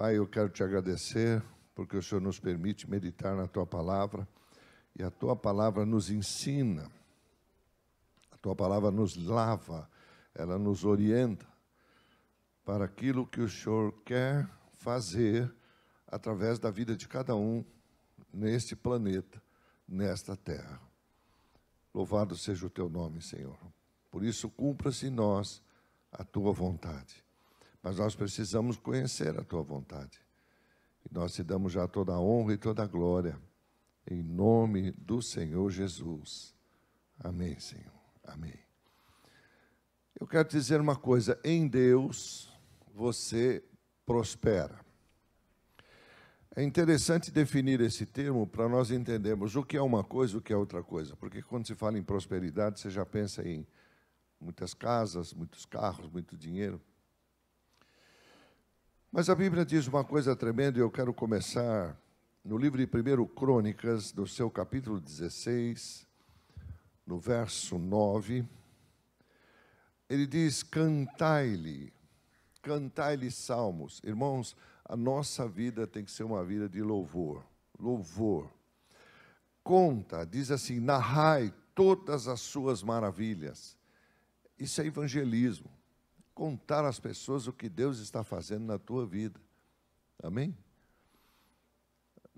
Pai, eu quero te agradecer porque o Senhor nos permite meditar na Tua Palavra e a Tua Palavra nos ensina, a Tua Palavra nos lava, ela nos orienta para aquilo que o Senhor quer fazer através da vida de cada um neste planeta, nesta terra. Louvado seja o Teu nome, Senhor. Por isso, cumpra-se em nós a Tua vontade. Mas nós precisamos conhecer a Tua vontade. E nós te damos já toda a honra e toda a glória, em nome do Senhor Jesus. Amém, Senhor. Amém. Eu quero te dizer uma coisa, em Deus você prospera. É interessante definir esse termo para nós entendermos o que é uma coisa e o que é outra coisa. Porque quando se fala em prosperidade, você já pensa em muitas casas, muitos carros, muito dinheiro. Mas a Bíblia diz uma coisa tremenda, e eu quero começar no livro de 1 Crônicas, no seu capítulo 16, no verso 9. Ele diz, cantai-lhe salmos. Irmãos, a nossa vida tem que ser uma vida de louvor. Louvor. Conta, diz assim, narrai todas as suas maravilhas. Isso é evangelismo. Contar às pessoas o que Deus está fazendo na tua vida. Amém?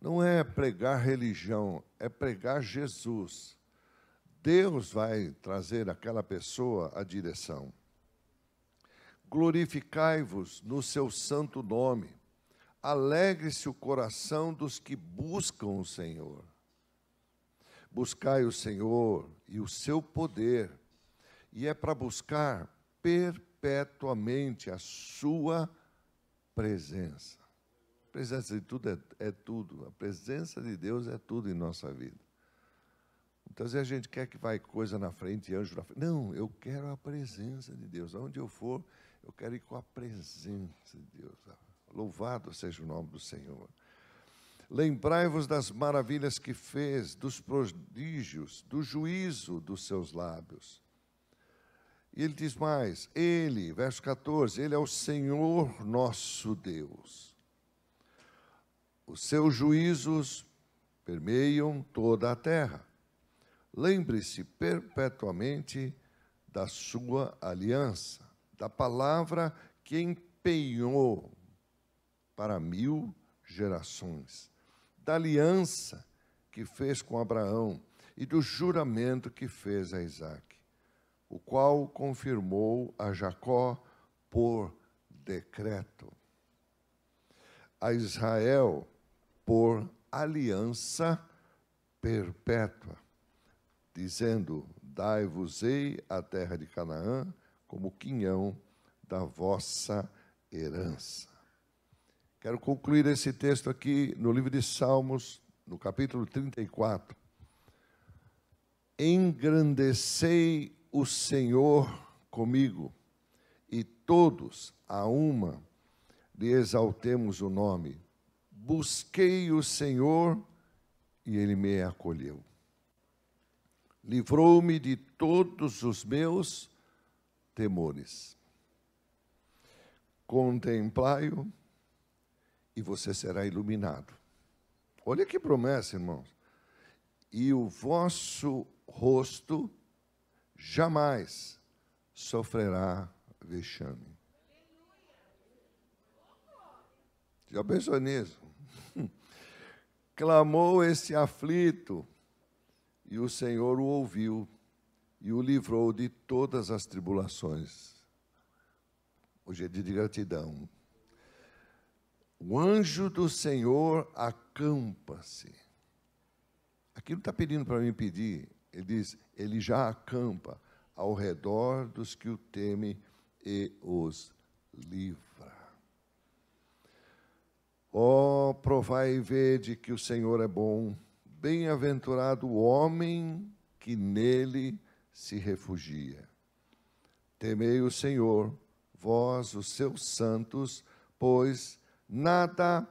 Não é pregar religião, é pregar Jesus. Deus vai trazer àquela pessoa a direção. Glorificai-vos no seu santo nome. Alegre-se o coração dos que buscam o Senhor. Buscai o Senhor e o seu poder. E é para buscar perpetuamente a sua presença. A presença de tudo é tudo. A presença de Deus é tudo em nossa vida. Muitas vezes a gente quer que vai coisa na frente, anjo na frente. Não, eu quero a presença de Deus. Aonde eu for, eu quero ir com a presença de Deus. Louvado seja o nome do Senhor. Lembrai-vos das maravilhas que fez, dos prodígios, do juízo dos seus lábios. E ele diz mais, ele, verso 14, ele é o Senhor nosso Deus. Os seus juízos permeiam toda a terra. Lembre-se perpetuamente da sua aliança, da palavra que empenhou para 1000 gerações, da aliança que fez com Abraão e do juramento que fez a Isaque, o qual confirmou a Jacó por decreto, a Israel por aliança perpétua, dizendo, dai-vos-ei a terra de Canaã como quinhão da vossa herança. Quero concluir esse texto aqui no livro de Salmos, no capítulo 34. Engrandecei o Senhor comigo, e todos, a uma, lhe exaltemos o nome. Busquei o Senhor, e Ele me acolheu. Livrou-me de todos os meus temores. Contemplai-o, e você será iluminado. Olha que promessa, irmãos. E o vosso rosto jamais sofrerá vexame. Já pensou nisso? Clamou esse aflito, e o Senhor o ouviu, e o livrou de todas as tribulações. Hoje é dia de gratidão. O anjo do Senhor acampa-se. Aqui não está pedindo para mim pedir. Ele diz, ele já acampa ao redor dos que o temem e os livra. Ó, provai e vede que o Senhor é bom. Bem-aventurado o homem que nele se refugia. Temei o Senhor, vós, os seus santos, pois nada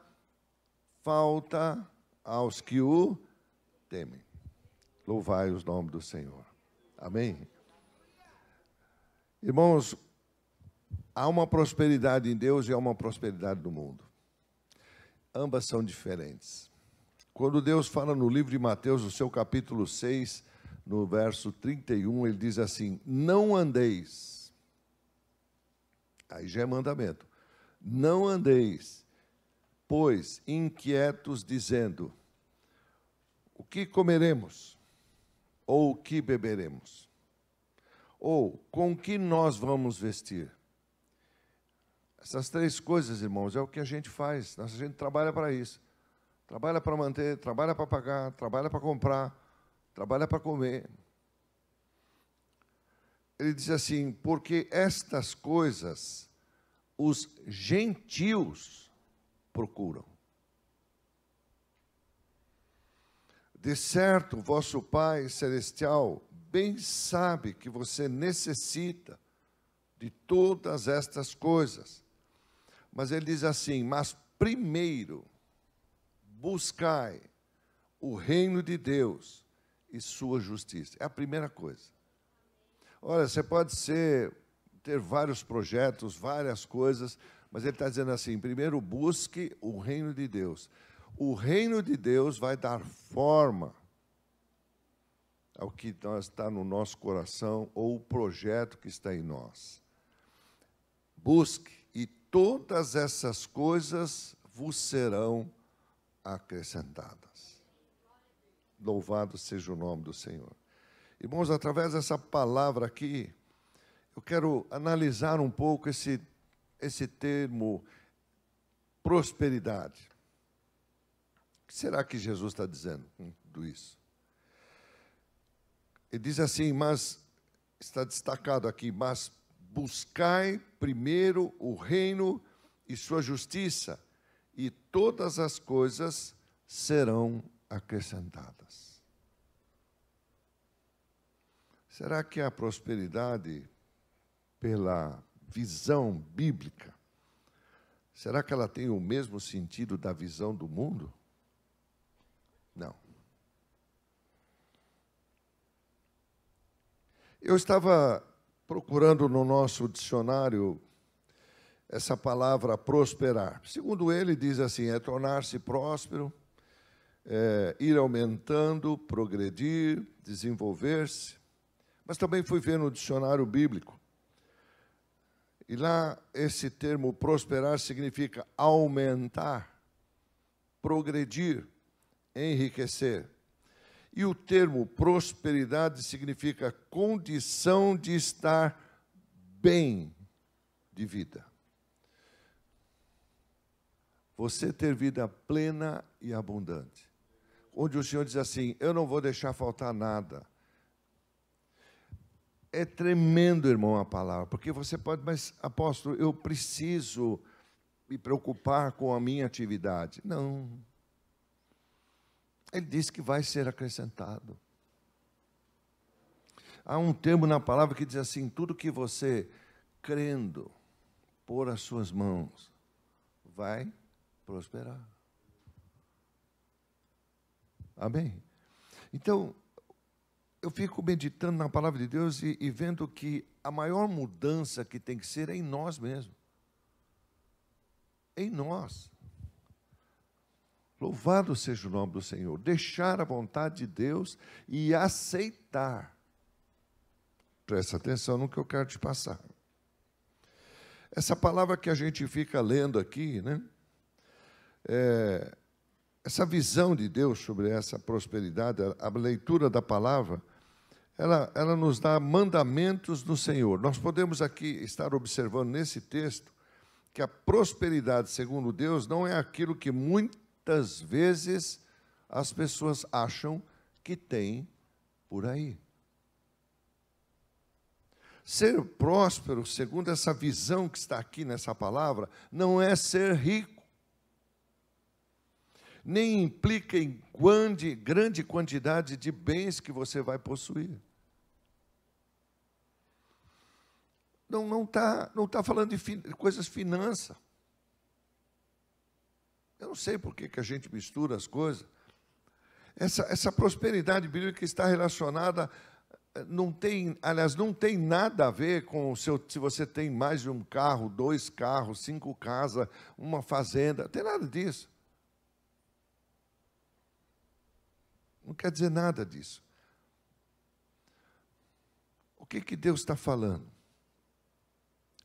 falta aos que o temem. Louvai os nomes do Senhor. Amém? Irmãos, há uma prosperidade em Deus e há uma prosperidade no mundo. ambas são diferentes. Quando Deus fala no livro de Mateus, no seu capítulo 6, no verso 31, ele diz assim: não andeis. Aí já é mandamento. Não andeis, pois, inquietos, dizendo: o que comeremos? Ou o que beberemos? Ou com que nós vamos vestir? Essas três coisas, irmãos, é o que a gente faz. A gente trabalha para isso. Trabalha para manter, trabalha para pagar, trabalha para comprar, trabalha para comer. Ele diz assim: porque estas coisas os gentios procuram. De certo, vosso Pai Celestial bem sabe que você necessita de todas estas coisas. Mas ele diz assim: mas primeiro buscai o reino de Deus e sua justiça. É a primeira coisa. Olha, você pode ter vários projetos, várias coisas, mas ele está dizendo assim: primeiro busque o reino de Deus. O reino de Deus vai dar forma ao que está no nosso coração ou o projeto que está em nós. Busque, e todas essas coisas vos serão acrescentadas. Louvado seja o nome do Senhor. Irmãos, através dessa palavra aqui, eu quero analisar um pouco esse termo prosperidade. O que será que Jesus está dizendo com tudo isso? Ele diz assim, mas, está destacado aqui, mas buscai primeiro o reino e sua justiça, e todas as coisas serão acrescentadas. Será que a prosperidade, pela visão bíblica, será que ela tem o mesmo sentido da visão do mundo? Não. Eu estava procurando no nosso dicionário essa palavra prosperar. Segundo ele, diz assim, é tornar-se próspero, ir aumentando, progredir, desenvolver-se. Mas também fui ver no dicionário bíblico. E lá esse termo prosperar significa aumentar, progredir, enriquecer. E o termo prosperidade significa condição de estar bem de vida. Você ter vida plena e abundante. Onde o Senhor diz assim, eu não vou deixar faltar nada. É tremendo, irmão, a palavra, porque você pode, mas apóstolo, eu preciso me preocupar com a minha atividade. Não. Ele diz que vai ser acrescentado. Há um termo na palavra que diz assim, tudo que você, crendo, pôr as suas mãos, vai prosperar. Amém? Então, eu fico meditando na palavra de Deus e vendo que a maior mudança que tem que ser é em nós mesmos. Em nós. Louvado seja o nome do Senhor. Deixar a vontade de Deus e aceitar. Presta atenção no que eu quero te passar. Essa palavra que a gente fica lendo aqui, né? Essa visão de Deus sobre essa prosperidade, a leitura da palavra, ela nos dá mandamentos do Senhor. Nós podemos aqui estar observando nesse texto que a prosperidade, segundo Deus, não é aquilo que muitas vezes as pessoas acham que tem por aí. Ser próspero, segundo essa visão que está aqui nessa palavra, não é ser rico. Nem implica em grande quantidade de bens que você vai possuir. Não tá falando de coisas finanças. Eu não sei por que a gente mistura as coisas. Essa prosperidade bíblica está relacionada, não tem nada a ver com se você tem mais de um carro, 2 carros, 5 casas, uma fazenda, não tem nada disso. Não quer dizer nada disso. O que Deus está falando?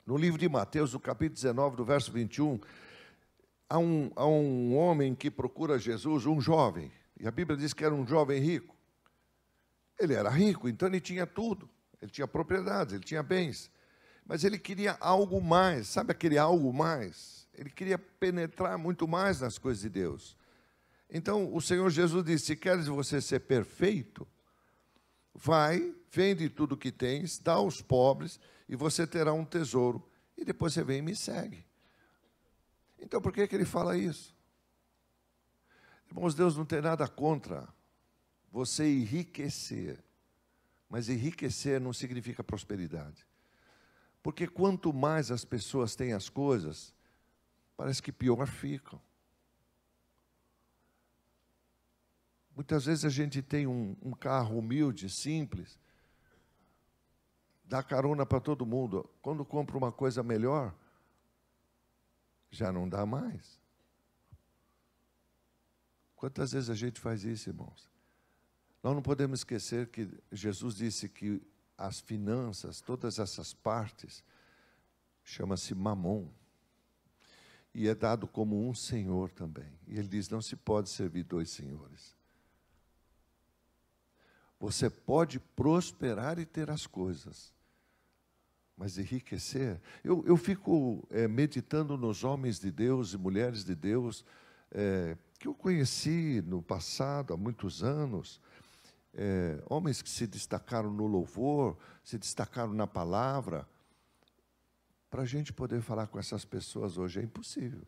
No livro de Mateus, no capítulo 19, do verso 21, há um homem que procura Jesus, um jovem, e a Bíblia diz que era um jovem rico. Ele era rico, então ele tinha tudo, ele tinha propriedades, ele tinha bens, mas ele queria algo mais, sabe aquele algo mais? Ele queria penetrar muito mais nas coisas de Deus. Então o Senhor Jesus disse: se queres você ser perfeito, vai, vende tudo o que tens, dá aos pobres, e você terá um tesouro, e depois você vem e me segue. Então, por que ele fala isso? Irmãos, Deus não tem nada contra você enriquecer, mas enriquecer não significa prosperidade. Porque quanto mais as pessoas têm as coisas, parece que pior ficam. Muitas vezes a gente tem um carro humilde, simples, dá carona para todo mundo. Quando compra uma coisa melhor, já não dá mais. Quantas vezes a gente faz isso, irmãos? Nós não podemos esquecer que Jesus disse que as finanças, todas essas partes, chama-se mamon. E é dado como um senhor também. E ele diz: não se pode servir dois senhores. Você pode prosperar e ter as coisas, mas enriquecer. Eu fico meditando nos homens de Deus e mulheres de Deus que eu conheci no passado, há muitos anos, homens que se destacaram no louvor, se destacaram na palavra. Para a gente poder falar com essas pessoas hoje é impossível.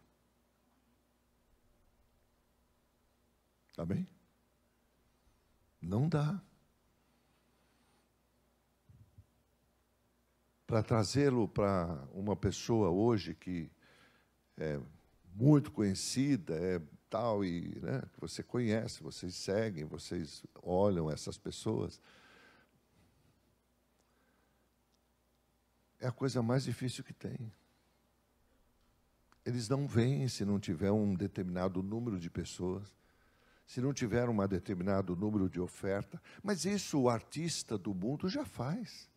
Amém? Não dá. Para trazê-lo para uma pessoa hoje que é muito conhecida, tal, e né, que você conhece, vocês seguem, vocês olham essas pessoas, é a coisa mais difícil que tem. Eles não vêm se não tiver um determinado número de pessoas, se não tiver um determinado número de oferta, mas isso o artista do mundo já faz.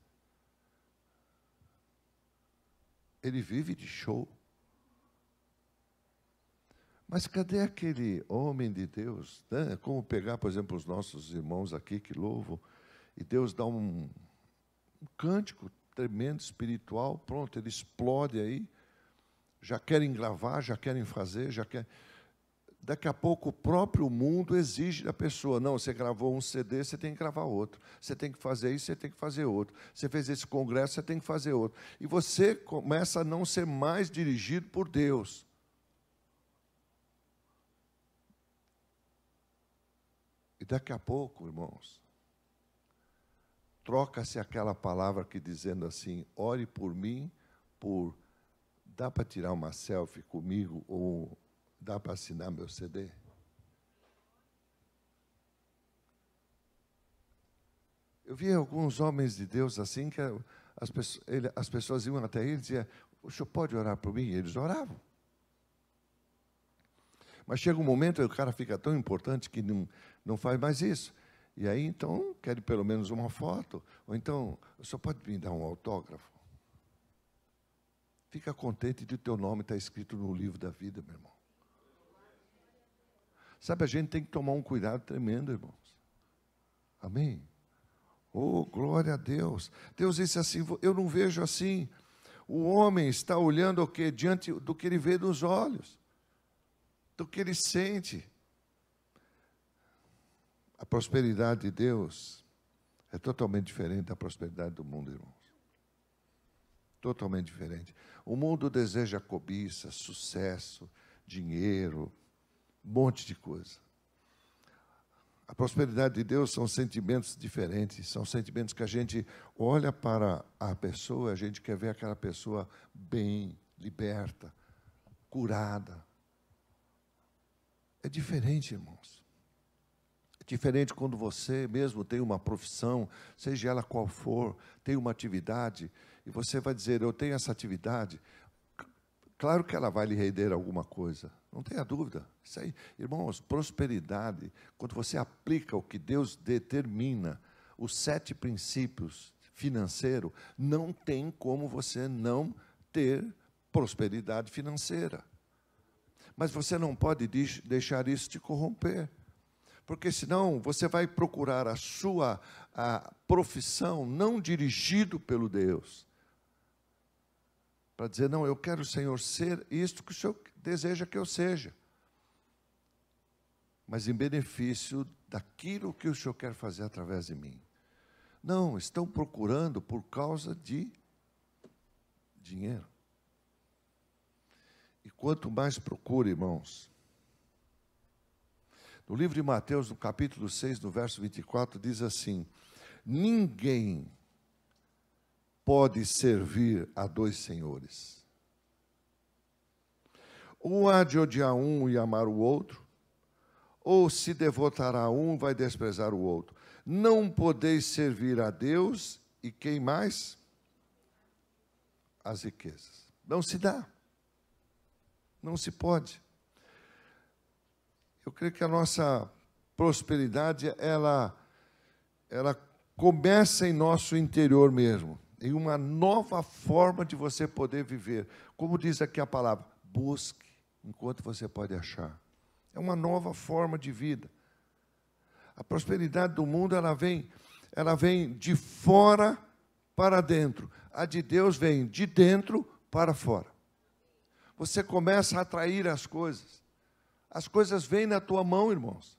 Ele vive de show. Mas cadê aquele homem de Deus? Né? Como pegar, por exemplo, os nossos irmãos aqui que louvam, e Deus dá um cântico tremendo, espiritual, pronto, ele explode aí, já querem gravar, já querem fazer, já querem... Daqui a pouco o próprio mundo exige da pessoa: não, você gravou um CD, você tem que gravar outro. Você tem que fazer isso, você tem que fazer outro. Você fez esse congresso, você tem que fazer outro. E você começa a não ser mais dirigido por Deus. E daqui a pouco, irmãos, troca-se aquela palavra que dizendo assim: ore por mim, por... Dá para tirar uma selfie comigo ou... Dá para assinar meu CD? Eu vi alguns homens de Deus assim, que as pessoas iam até ele e diziam: o senhor pode orar por mim? E eles oravam. Mas chega um momento, o cara fica tão importante que não faz mais isso. E aí, então, quer pelo menos uma foto. Ou então, o senhor pode me dar um autógrafo? Fica contente de o teu nome estar escrito no livro da vida, meu irmão. Sabe, a gente tem que tomar um cuidado tremendo, irmãos. Amém? Oh, glória a Deus. Deus disse assim: eu não vejo assim. O homem está olhando o quê? Diante do que ele vê nos olhos, do que ele sente. A prosperidade de Deus é totalmente diferente da prosperidade do mundo, irmãos. Totalmente diferente. O mundo deseja cobiça, sucesso, dinheiro, um monte de coisa. A prosperidade de Deus são sentimentos diferentes, são sentimentos que a gente olha para a pessoa, a gente quer ver aquela pessoa bem, liberta, curada. É diferente, irmãos. É diferente quando você mesmo tem uma profissão, seja ela qual for, tem uma atividade, e você vai dizer: eu tenho essa atividade. Claro que ela vai lhe render alguma coisa, Não tenha dúvida. Isso aí, irmãos, prosperidade, quando você aplica o que Deus determina, os 7 princípios financeiros, não tem como você não ter prosperidade financeira. Mas você não pode deixar isso te corromper. Porque senão você vai procurar a profissão não dirigido pelo Deus. Para dizer, não, eu quero, Senhor, ser isto que o Senhor deseja que eu seja. Mas em benefício daquilo que o Senhor quer fazer através de mim. Não, estão procurando por causa de dinheiro. E quanto mais procura, irmãos, no livro de Mateus, no capítulo 6, no verso 24, diz assim: ninguém pode servir a 2 senhores. Ou há de odiar um e amar o outro, ou se devotará a um, vai desprezar o outro. Não podeis servir a Deus e quem mais? As riquezas. Não se dá. Não se pode. Eu creio que a nossa prosperidade, ela começa em nosso interior mesmo, em uma nova forma de você poder viver. Como diz aqui a palavra, busque enquanto você pode achar. É uma nova forma de vida. A prosperidade do mundo, ela vem de fora para dentro. A de Deus vem de dentro para fora. Você começa a atrair as coisas. As coisas vêm na tua mão, irmãos.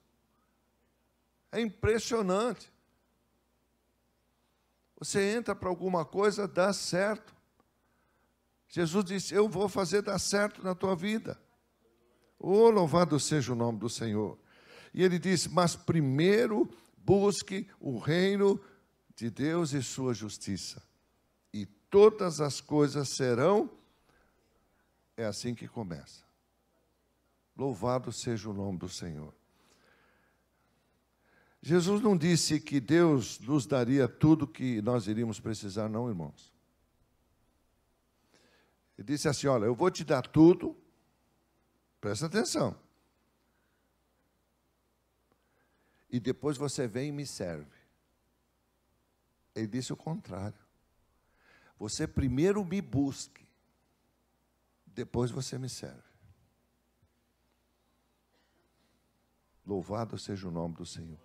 É impressionante. Você entra para alguma coisa, dá certo. Jesus disse, eu vou fazer dar certo na tua vida. Oh, louvado seja o nome do Senhor. E ele disse, mas primeiro busque o reino de Deus e sua justiça. E todas as coisas serão. É assim que começa. Louvado seja o nome do Senhor. Jesus não disse que Deus nos daria tudo que nós iríamos precisar, não, irmãos. Ele disse assim, olha, eu vou te dar tudo, presta atenção. E depois você vem e me serve. Ele disse o contrário. Você primeiro me busque, depois você me serve. Louvado seja o nome do Senhor.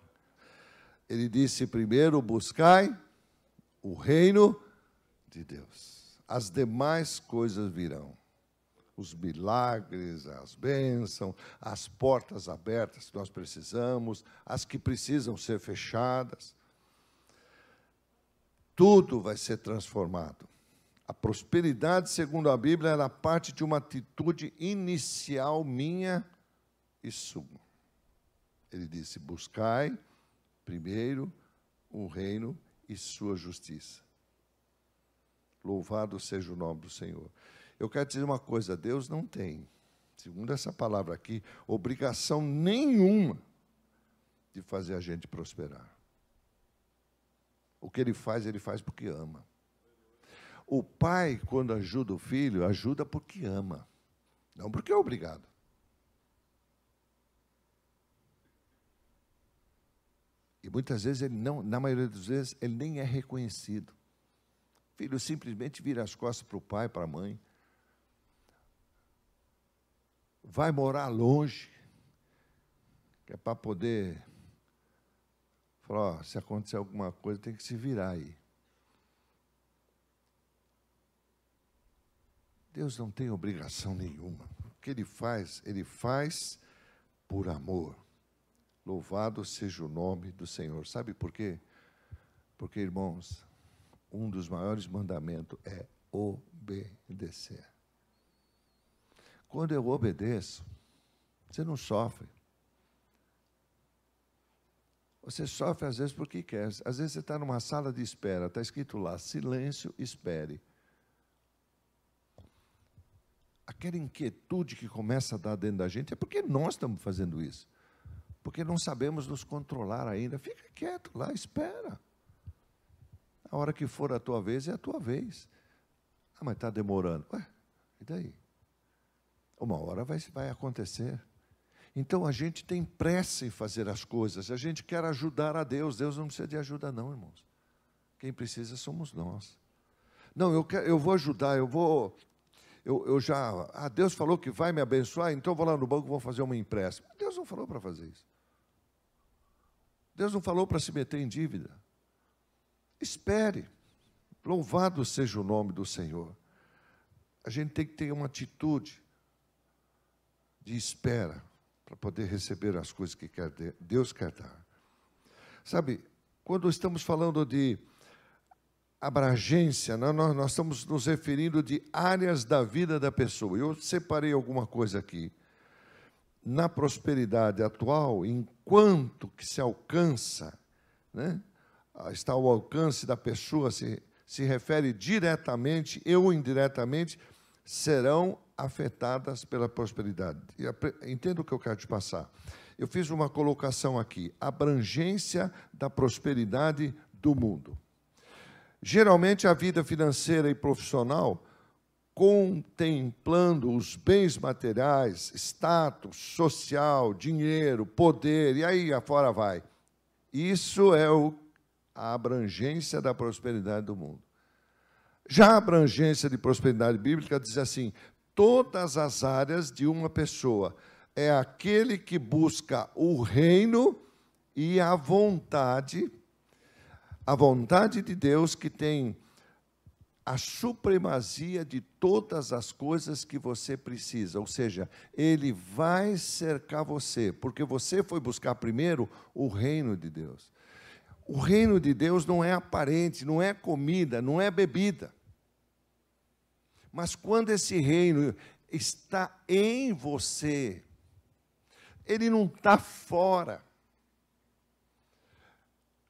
Ele disse, primeiro buscai o reino de Deus. As demais coisas virão. Os milagres, as bênçãos, as portas abertas que nós precisamos, as que precisam ser fechadas. Tudo vai ser transformado. A prosperidade, segundo a Bíblia, ela parte de uma atitude inicial minha e sua. Ele disse, buscai primeiro o reino e sua justiça. Louvado seja o nome do Senhor. Eu quero dizer uma coisa, Deus não tem, segundo essa palavra aqui, obrigação nenhuma de fazer a gente prosperar. O que Ele faz porque ama. O pai, quando ajuda o filho, ajuda porque ama, não porque é obrigado. E muitas vezes ele não, na maioria das vezes, ele nem é reconhecido. O filho simplesmente vira as costas para o pai, para a mãe. Vai morar longe, que é para poder falar, ó, se acontecer alguma coisa, tem que se virar aí. Deus não tem obrigação nenhuma. O que Ele faz por amor. Louvado seja o nome do Senhor. Sabe por quê? Porque, irmãos, um dos maiores mandamentos é obedecer. Quando eu obedeço, você não sofre. Você sofre às vezes porque quer. Às vezes você está numa sala de espera, está escrito lá, silêncio, espere. Aquela inquietude que começa a dar dentro da gente é porque nós estamos fazendo isso. Porque não sabemos nos controlar ainda. Fica quieto lá, espera. A hora que for a tua vez, é a tua vez. Ah, mas está demorando. Ué, e daí? uma hora vai acontecer. Então, a gente tem pressa em fazer as coisas, a gente quer ajudar a Deus. Deus não precisa de ajuda não, irmãos. Quem precisa somos nós. Não, eu vou ajudar, Deus falou que vai me abençoar, então eu vou lá no banco e vou fazer uma empréstimo. Deus não falou para fazer isso. Deus não falou para se meter em dívida. Espere. Louvado seja o nome do Senhor. A gente tem que ter uma atitude de espera para poder receber as coisas que Deus quer dar. Sabe, quando estamos falando de abrangência, nós estamos nos referindo de áreas da vida da pessoa. Eu separei alguma coisa aqui. Na prosperidade atual, enquanto que se alcança, né, está ao alcance da pessoa, se refere diretamente ou indiretamente, serão afetadas pela prosperidade. Entenda o que eu quero te passar. Eu fiz uma colocação aqui, abrangência da prosperidade do mundo. Geralmente, a vida financeira e profissional, contemplando os bens materiais, status social, dinheiro, poder, e aí afora vai. Isso é a abrangência da prosperidade do mundo. Já a abrangência de prosperidade bíblica diz assim, todas as áreas de uma pessoa. É aquele que busca o reino e a vontade de Deus, que tem a supremacia de todas as coisas que você precisa. Ou seja, Ele vai cercar você, porque você foi buscar primeiro o reino de Deus. O reino de Deus não é aparente, não é comida, não é bebida. Mas quando esse reino está em você, ele não está fora.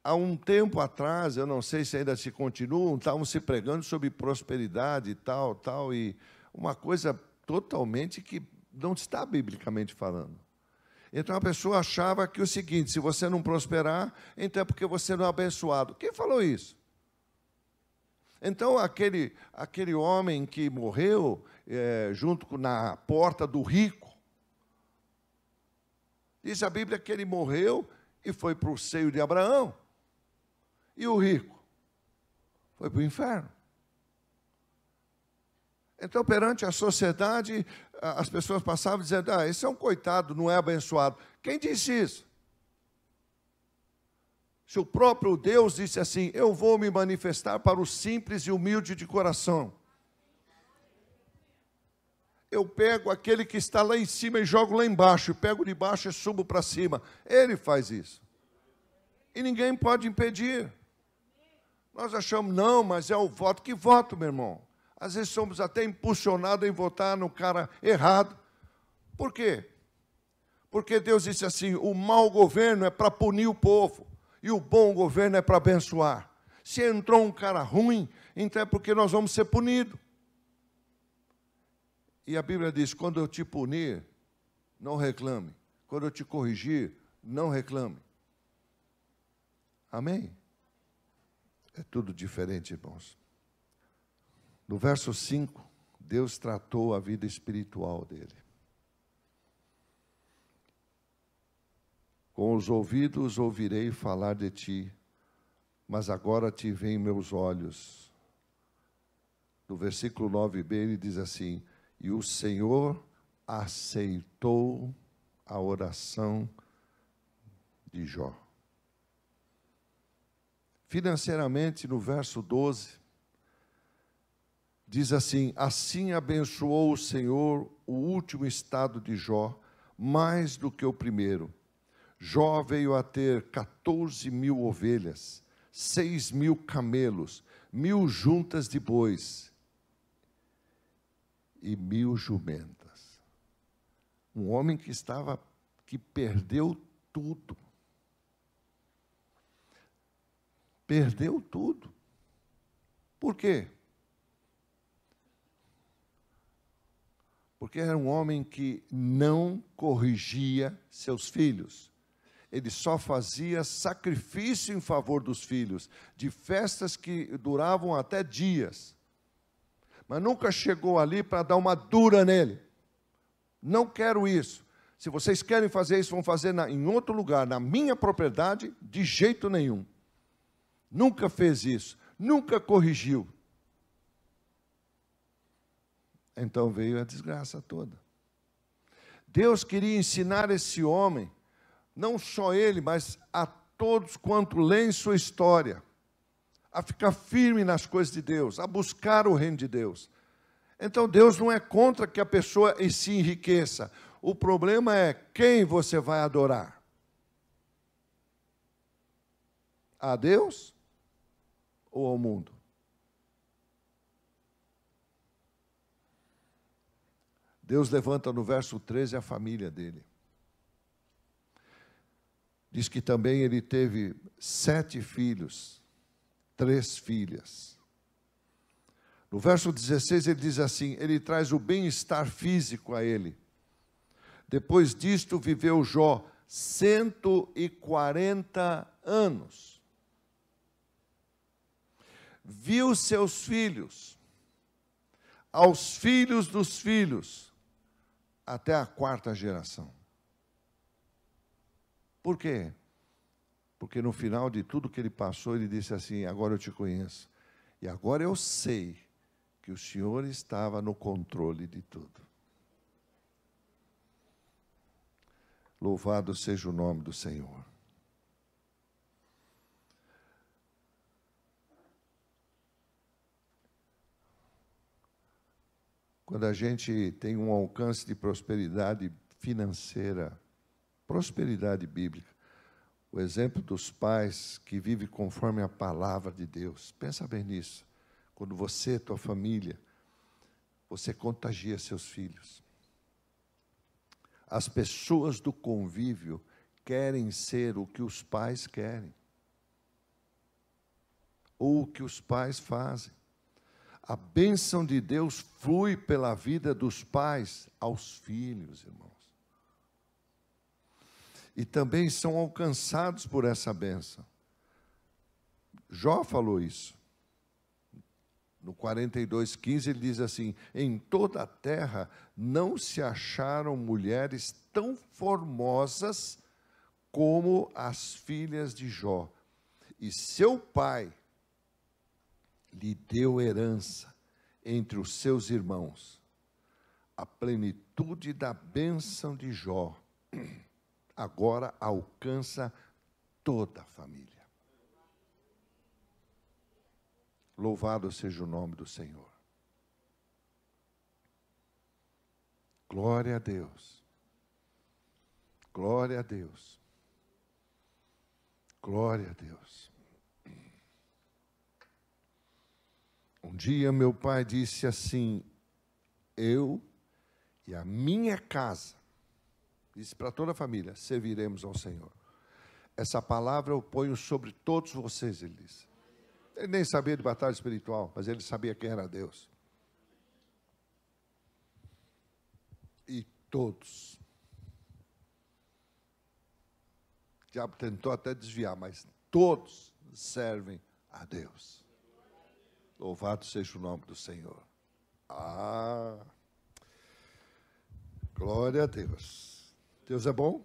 Há um tempo atrás, eu não sei se ainda se continuam, estavam se pregando sobre prosperidade e tal, e uma coisa totalmente que não está biblicamente falando. Então a pessoa achava que o seguinte, se você não prosperar, então é porque você não é abençoado. Quem falou isso? Então aquele homem que morreu junto na porta do rico, diz a Bíblia que ele morreu e foi para o seio de Abraão. E o rico foi para o inferno. Então, perante a sociedade, as pessoas passavam dizendo, esse é um coitado, não é abençoado. Quem disse isso? Se o próprio Deus disse assim, eu vou me manifestar para o simples e humilde de coração. Eu pego aquele que está lá em cima e jogo lá embaixo, pego de baixo e subo para cima. Ele faz isso. E ninguém pode impedir. Nós achamos, não, mas é o voto. Que voto, meu irmão? Às vezes somos até impulsionados em votar no cara errado. Por quê? Porque Deus disse assim, o mau governo é para punir o povo, e o bom governo é para abençoar. Se entrou um cara ruim, então é porque nós vamos ser punidos. E a Bíblia diz, quando eu te punir, não reclame. Quando eu te corrigir, não reclame. Amém? É tudo diferente, irmãos. No verso 5, Deus tratou a vida espiritual dele. Com os ouvidos ouvirei falar de ti, mas agora te veem meus olhos. No versículo 9b, ele diz assim, e o Senhor aceitou a oração de Jó. Financeiramente, no verso 12, diz assim, assim abençoou o Senhor o último estado de Jó, mais do que o primeiro. Jó veio a ter 14.000 ovelhas, 6.000 camelos, 1.000 juntas de bois e 1.000 jumentas. Um homem que perdeu tudo. Perdeu tudo. Por quê? Porque era um homem que não corrigia seus filhos. Ele só fazia sacrifício em favor dos filhos, de festas que duravam até dias. Mas nunca chegou ali para dar uma dura nele. Não quero isso. Se vocês querem fazer isso, vão fazer em outro lugar, na minha propriedade, de jeito nenhum. Nunca fez isso, nunca corrigiu. Então veio a desgraça toda. Deus queria ensinar esse homem, não só ele, mas a todos quanto leem sua história, a ficar firme nas coisas de Deus, a buscar o reino de Deus. Então Deus não é contra que a pessoa se enriqueça. O problema é quem você vai adorar. A Deus ou ao mundo? Deus levanta no verso 13 a família dele. Diz que também ele teve 7 filhos, 3 filhas. No verso 16 ele diz assim, ele traz o bem-estar físico a ele. Depois disto viveu Jó 140 anos. Viu seus filhos, aos filhos dos filhos, até a 4ª geração. Por quê? Porque no final de tudo que ele passou, ele disse assim, agora eu te conheço. E agora eu sei que o Senhor estava no controle de tudo. Louvado seja o nome do Senhor. Quando a gente tem um alcance de prosperidade financeira, prosperidade bíblica, o exemplo dos pais que vivem conforme a palavra de Deus, pensa bem nisso. Quando você, tua família, você contagia seus filhos. As pessoas do convívio querem ser o que os pais querem, ou o que os pais fazem. A bênção de Deus flui pela vida dos pais aos filhos, irmãos. E também são alcançados por essa bênção. Jó falou isso. No 42:15 ele diz assim, em toda a terra não se acharam mulheres tão formosas como as filhas de Jó. E seu pai lhe deu herança entre os seus irmãos. A plenitude da bênção de Jó agora alcança toda a família. Louvado seja o nome do Senhor. Glória a Deus. Glória a Deus. Glória a Deus. Um dia meu pai disse assim, eu e a minha casa, disse para toda a família, serviremos ao Senhor. Essa palavra eu ponho sobre todos vocês, ele disse. Ele nem sabia de batalha espiritual, mas ele sabia quem era Deus. E todos. O diabo tentou até desviar, mas todos servem a Deus. Louvado seja o nome do Senhor. Glória a Deus. Deus é bom?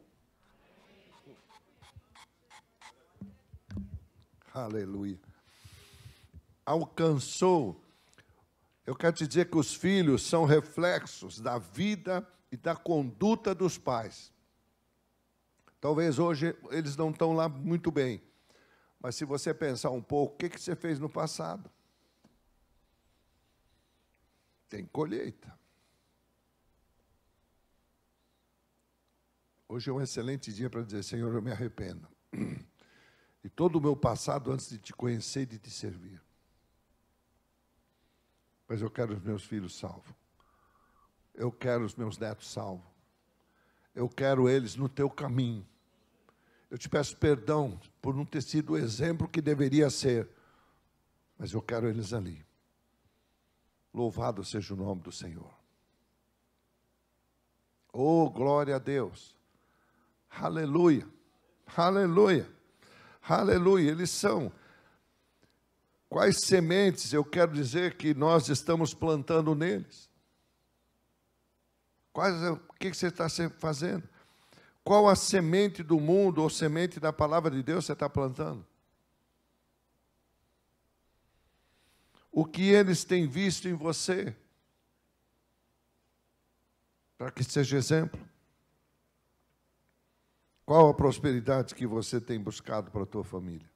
Aleluia. Alcançou. Eu quero te dizer que os filhos são reflexos da vida e da conduta dos pais. Talvez hoje eles não estão lá muito bem, mas se você pensar um pouco, o que você fez no passado? Tem colheita. Hoje é um excelente dia para dizer, Senhor, eu me arrependo. E todo o meu passado antes de te conhecer e de te servir. Mas eu quero os meus filhos salvos. Eu quero os meus netos salvos. Eu quero eles no teu caminho. Eu te peço perdão por não ter sido o exemplo que deveria ser. Mas eu quero eles ali. Louvado seja o nome do Senhor. Oh, glória a Deus. Aleluia. Aleluia. Aleluia. Eles são... Quais sementes eu quero dizer que nós estamos plantando neles? que você está fazendo? Qual a semente do mundo ou semente da palavra de Deus você está plantando? O que eles têm visto em você, para que seja exemplo. Qual a prosperidade que você tem buscado para a tua família?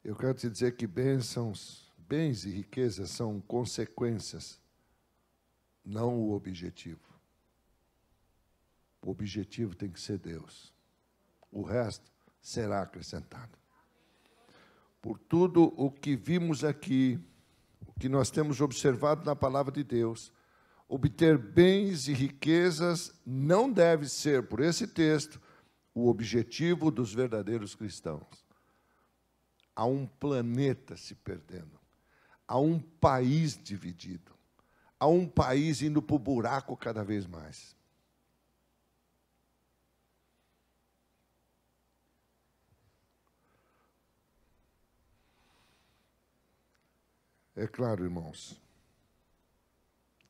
Eu quero te dizer que bens e riquezas são consequências, não o objetivo. O objetivo tem que ser Deus. O resto será acrescentado. Por tudo o que vimos aqui, o que nós temos observado na palavra de Deus, obter bens e riquezas não deve ser, por esse texto, o objetivo dos verdadeiros cristãos. Há um planeta se perdendo, há um país dividido, há um país indo para o buraco cada vez mais. É claro, irmãos,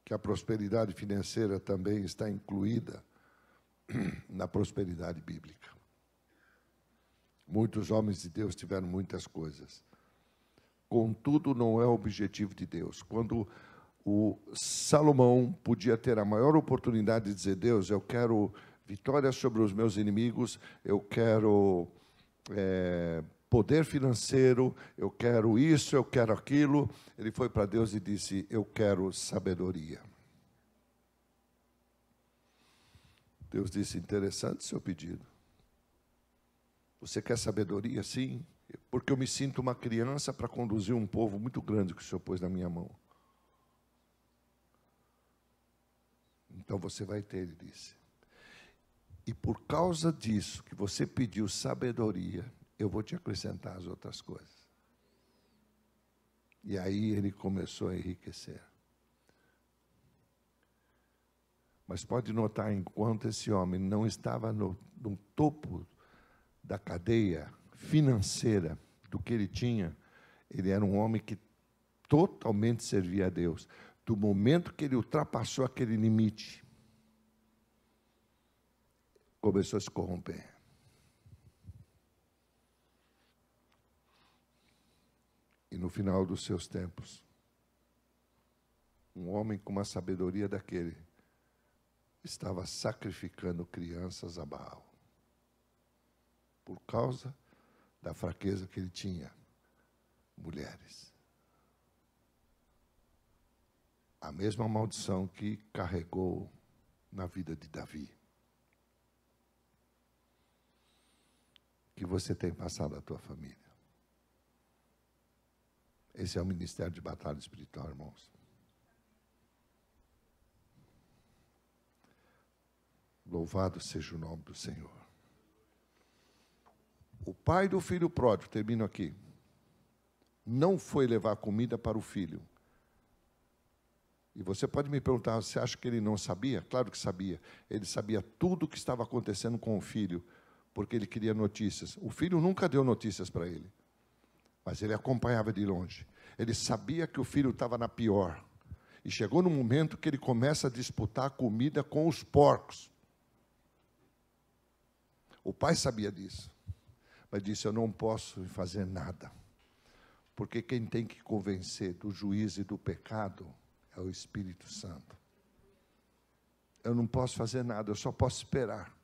que a prosperidade financeira também está incluída na prosperidade bíblica. Muitos homens de Deus tiveram muitas coisas. Contudo, não é o objetivo de Deus. Quando o Salomão podia ter a maior oportunidade de dizer: Deus, eu quero vitória sobre os meus inimigos, eu quero poder financeiro, eu quero isso, eu quero aquilo. Ele foi para Deus e disse: eu quero sabedoria. Deus disse: interessante seu pedido. Você quer sabedoria? Sim, porque eu me sinto uma criança para conduzir um povo muito grande que o Senhor pôs na minha mão. Então você vai ter, ele disse. E por causa disso, que você pediu sabedoria, eu vou te acrescentar as outras coisas. E aí ele começou a enriquecer. Mas pode notar, enquanto esse homem não estava no topo da cadeia financeira do que ele tinha, ele era um homem que totalmente servia a Deus. Do momento que ele ultrapassou aquele limite, começou a se corromper. E no final dos seus tempos, um homem com uma sabedoria daquele estava sacrificando crianças a Baal, por causa da fraqueza que ele tinha, mulheres. A mesma maldição que carregou na vida de Davi. Que você tem passado a tua família. Esse é o ministério de batalha espiritual, irmãos. Louvado seja o nome do Senhor. O pai do filho pródigo, termino aqui, não foi levar comida para o filho. E você pode me perguntar, você acha que ele não sabia? Claro que sabia. Ele sabia tudo o que estava acontecendo com o filho, porque ele queria notícias. O filho nunca deu notícias para ele, mas ele acompanhava de longe. Ele sabia que o filho estava na pior. E chegou no momento que ele começa a disputar a comida com os porcos. O pai sabia disso, mas disse: eu não posso fazer nada, porque quem tem que convencer do juízo e do pecado é o Espírito Santo. Eu não posso fazer nada, eu só posso esperar.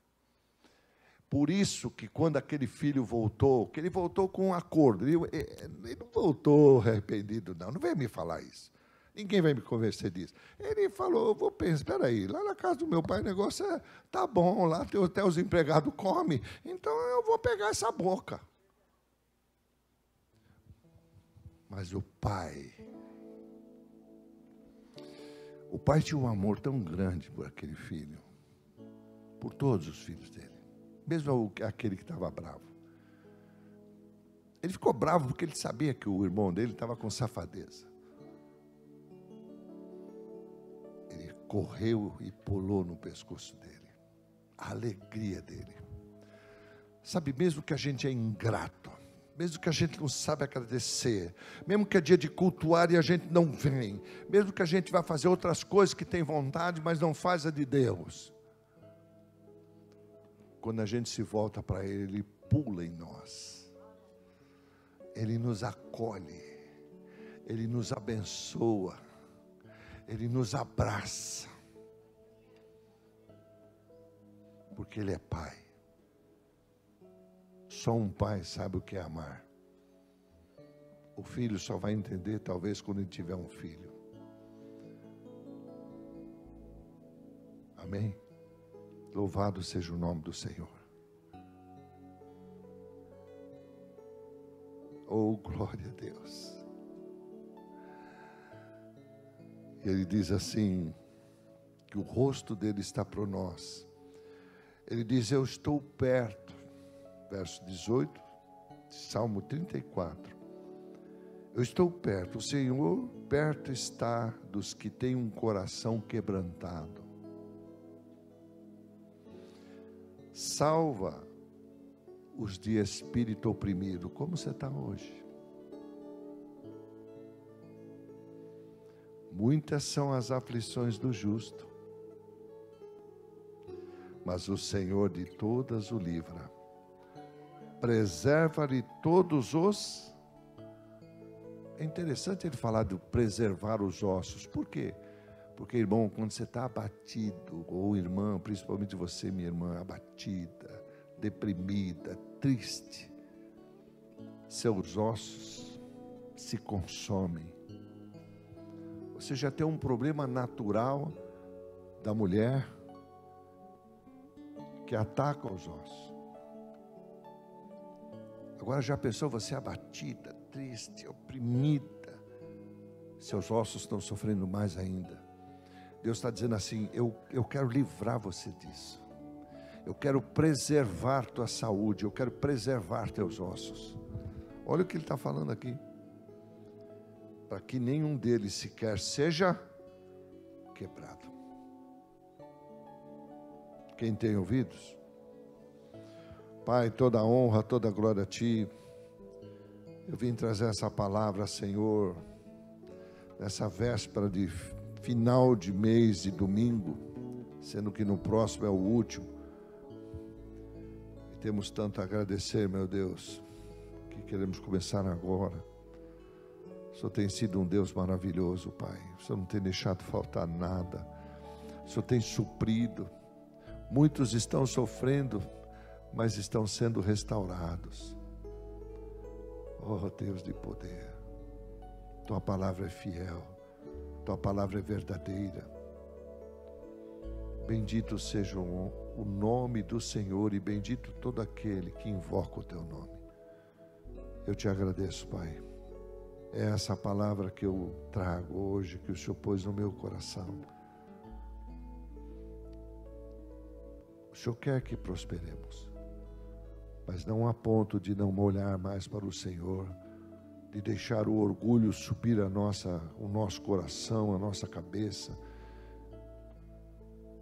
Por isso que quando aquele filho voltou, que ele voltou com um acordo, ele não voltou arrependido, não vem me falar isso. Ninguém vai me convencer disso. Ele falou: eu vou pensar, espera aí, lá na casa do meu pai o negócio tá bom, lá até os empregados comem, então eu vou pegar essa boca. Mas o pai tinha um amor tão grande por aquele filho, por todos os filhos dele, mesmo aquele que estava bravo. Ele ficou bravo porque ele sabia que o irmão dele estava com safadeza. Ele correu e pulou no pescoço dele. A alegria dele. Sabe, mesmo que a gente é ingrato, mesmo que a gente não sabe agradecer, mesmo que é dia de cultuar e a gente não vem, mesmo que a gente vai fazer outras coisas que tem vontade, mas não faz a de Deus, quando a gente se volta para Ele, Ele pula em nós, Ele nos acolhe, Ele nos abençoa, Ele nos abraça, porque Ele é Pai. Só um pai sabe o que é amar. O filho só vai entender talvez quando ele tiver um filho. Amém? Louvado seja o nome do Senhor. Oh, glória a Deus. E ele diz assim, que o rosto dele está para nós. Ele diz, eu estou perto. Verso 18, Salmo 34. Eu estou perto, o Senhor perto está dos que têm um coração quebrantado. Salva os de espírito oprimido. Como você está hoje? Muitas são as aflições do justo, mas o Senhor de todas o livra. Preserva-lhe todos os... É interessante ele falar de preservar os ossos. Por quê? Porque, irmão, quando você está abatido, ou irmã, principalmente você, minha irmã, abatida, deprimida, triste, seus ossos se consomem. Você já tem um problema natural da mulher que ataca os ossos. Agora já pensou você abatida, triste, oprimida, seus ossos estão sofrendo mais ainda. Deus está dizendo assim, eu quero livrar você disso. Eu quero preservar tua saúde, eu quero preservar teus ossos. Olha o que ele está falando aqui. Para que nenhum deles sequer seja quebrado. Quem tem ouvidos? Pai, toda honra, toda glória a Ti. Eu vim trazer essa palavra, Senhor, nessa véspera de final de mês, de domingo, sendo que no próximo é o último. E temos tanto a agradecer, meu Deus, que queremos começar agora. O Senhor tem sido um Deus maravilhoso, Pai. O Senhor não tem deixado faltar nada. O Senhor tem suprido. Muitos estão sofrendo, mas estão sendo restaurados. Oh Deus de poder, Tua palavra é fiel, Tua palavra é verdadeira. Bendito seja o nome do Senhor e bendito todo aquele que invoca o Teu nome. Eu Te agradeço, Pai. É essa palavra que eu trago hoje, que o Senhor pôs no meu coração. O Senhor quer que prosperemos, mas não a ponto de não olhar mais para o Senhor, de deixar o orgulho subir o nosso coração, a nossa cabeça,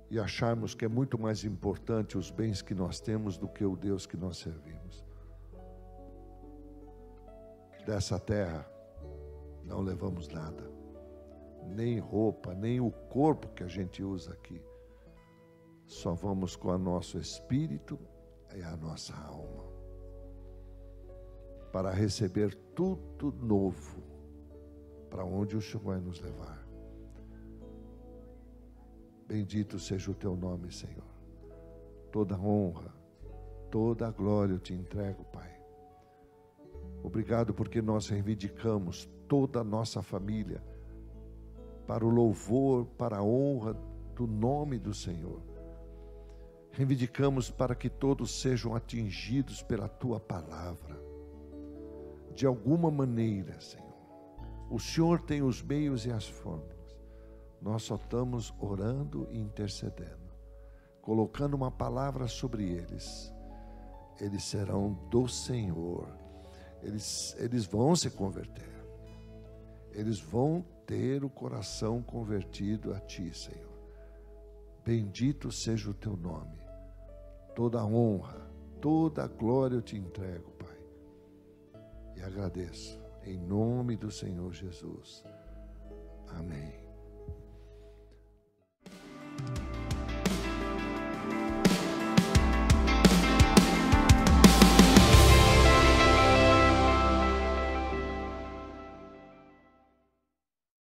e acharmos que é muito mais importante os bens que nós temos do que o Deus que nós servimos. Dessa terra não levamos nada, nem roupa, nem o corpo que a gente usa aqui. Só vamos com o nosso espírito e a nossa alma, para receber tudo novo, para onde o Senhor vai nos levar. Bendito seja o Teu nome, Senhor. Toda honra, toda glória eu Te entrego, Pai. Obrigado porque nós reivindicamos toda a nossa família para o louvor, para a honra do nome do Senhor. Reivindicamos para que todos sejam atingidos pela Tua palavra. De alguma maneira, Senhor. O Senhor tem os meios e as fórmulas. Nós só estamos orando e intercedendo, colocando uma palavra sobre eles. Eles serão do Senhor. Eles vão se converter. Eles vão ter o coração convertido a Ti, Senhor. Bendito seja o Teu nome. Toda a honra, toda a glória eu Te entrego, Pai. agradeço. Em nome do Senhor Jesus. Amém.